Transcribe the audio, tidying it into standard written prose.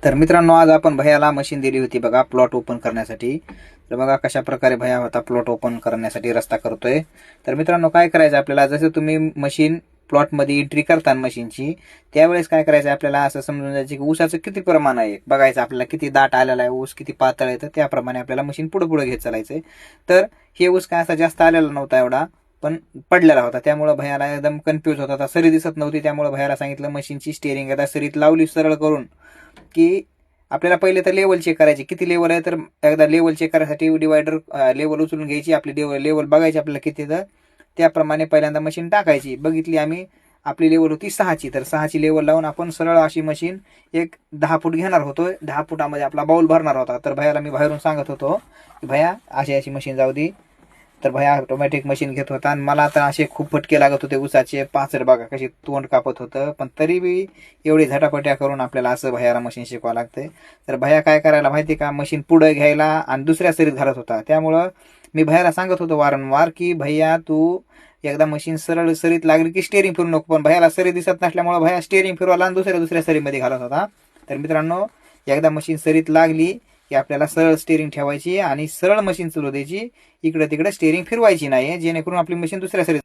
तर मित्रांनो, आज आपण भैयाला मशीन दिली होती बघा प्लॉट ओपन करण्यासाठी. तर बघा कशा प्रकारे भैया होता प्लॉट ओपन करण्यासाठी रस्ता करतोय. तर मित्रांनो, काय करायचं आपल्याला, जसं तुम्ही मशीन प्लॉटमध्ये एंट्री करता मशीनची, त्यावेळेस काय करायचं आपल्याला, असं समजून जायचं की ऊसाचं किती प्रमाण आहे बघायचं आपल्याला, किती दाट आलेला आहे ऊस, किती पातळ आहे, तर त्याप्रमाणे आपल्याला मशीन पुढे पुढे घेत चालायचंय. तर हे ऊस काय असा जास्त आलेला नव्हता एवढा, पण पडलेला होता, त्यामुळे भैयाला एकदम कन्फ्यूज होता. आता सरी दिसत नव्हती, त्यामुळे भैयाला सांगितलं मशीनची स्टेअरिंग आता सरीत लावली सरळ करून की आपल्याला पहिले तर लेवल चेक करायची, किती लेवल आहे. तर एकदा लेवल चेक करायसाठी डिवायडर लेवल उचलून घ्यायची, आपली लेवल बघायची आपल्याला किती, तर त्याप्रमाणे पहिल्यांदा मशीन टाकायची. बघितली आम्ही, आपली लेवल होती 6ची, तर 6ची लेवल लावून आपण सरळ अशी मशीन एक 10 फूट घेणार होतो. 10 फुटामध्ये आपला बाऊल भरणार होता. तर भैयाला मी बाहेरून सांगत होतो की भैया अशी अशी मशीन जाऊ दे. तर भैया ऑटोमॅटिक मशीन घेत होता आणि मला आता असे खूप फटके लागत होते ऊसाचे, पाचर बघा कशी तोंड कापत होतं, पण तरी बी एवढी झटापट्या करून आपल्याला असं भैयाला मशीन शिकवावं लागतंय. तर भैया काय करायला माहिती का, मशीन पुढे घ्यायला आणि दुसऱ्या सरीत घालत होता. त्यामुळं मी भैयाला सांगत होतो वारंवार की भैया तू एकदा मशीन सरळ सरीत लागली की स्टेअरिंग फिरू नको, पण भैयाला सरी दिसत नसल्यामुळे भैया स्टेअरिंग फिरवायला आणि दुसऱ्या सरीमध्ये घालत होता. तर मित्रांनो, एकदा मशीन सरीत लागली की आपल्याला सरळ स्टेअरिंग ठेवायची आणि सरळ मशीन चालू द्यायची, इकडे तिकडे स्टेअरिंग फिरवायची नाही, जेणेकरून आपली मशीन दुसऱ्या सरीत